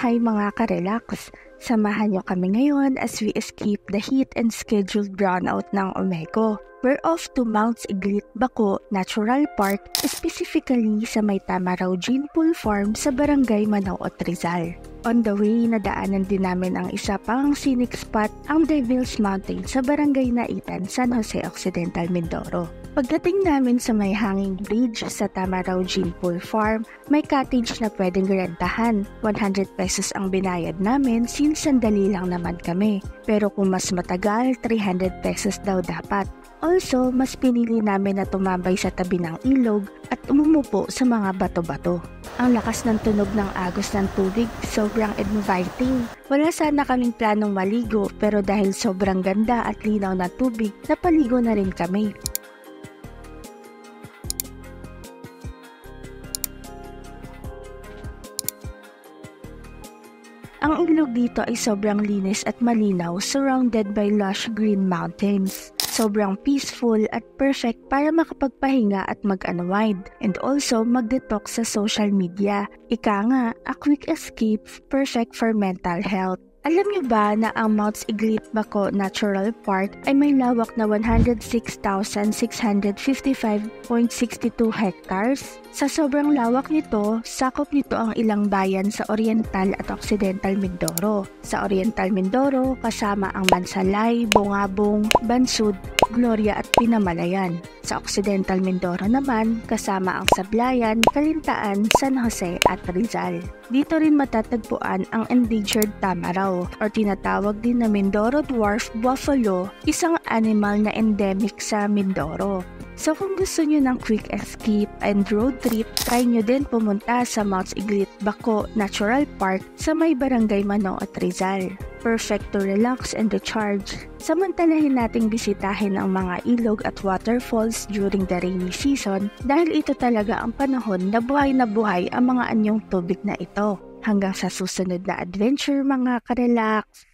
Hi mga ka-relax! Samahan niyo kami ngayon as we escape the heat and scheduled brownout ng Omeko. We're off to Mounts Iglit, Bako Natural Park, specifically sa may Tamaraw Gene Pool Farm sa Barangay Manaoot, Rizal. On the way, nadaanan din namin ang isa pang scenic spot, ang Devil's Mountain sa Barangay Naitan, San Jose Occidental, Mindoro. Pagdating namin sa may hanging bridge sa Tamaraw Gene Pool Farm, may cottage na pwedeng rentahan. 100 pesos ang binayad namin since sandali lang naman kami. Pero kung mas matagal, 300 pesos daw dapat. Also, mas pinili namin na tumambay sa tabi ng ilog at umumupo sa mga bato-bato. Ang lakas ng tunog ng agos ng tubig, sobrang inviting. Wala sana kaming planong maligo pero dahil sobrang ganda at linaw na tubig, napaligo na rin kami. Ang ilog dito ay sobrang linis at malinaw, surrounded by lush green mountains. Sobrang peaceful at perfect para makapagpahinga at mag-unwind and also mag-detox sa social media. Ika nga, a quick escape perfect for mental health. Alam niyo ba na ang Mounts Iglit, Bako Natural Park ay may lawak na 106,655.62 hectares? Sa sobrang lawak nito, sakop nito ang ilang bayan sa Oriental at Occidental Mindoro. Sa Oriental Mindoro, kasama ang Mansalay, Bungabong, Bansud, Gloria at Pinamalayan. Sa Occidental Mindoro naman, kasama ang Sablayan, Calintaan, San Jose at Rizal. Dito rin matatagpuan ang endangered tamaraw o tinatawag din na Mindoro Dwarf Buffalo, isang animal na endemic sa Mindoro. So kung gusto nyo ng quick escape and road trip, try nyo din pumunta sa Mounts Iglit, Bako Natural Park sa may Barangay Manaoot, Rizal. Perfect to relax and recharge. Samantalahin nating bisitahin ang mga ilog at waterfalls during the rainy season dahil ito talaga ang panahon na buhay ang mga anyong tubig na ito. Hanggang sa susunod na adventure mga ka-relax!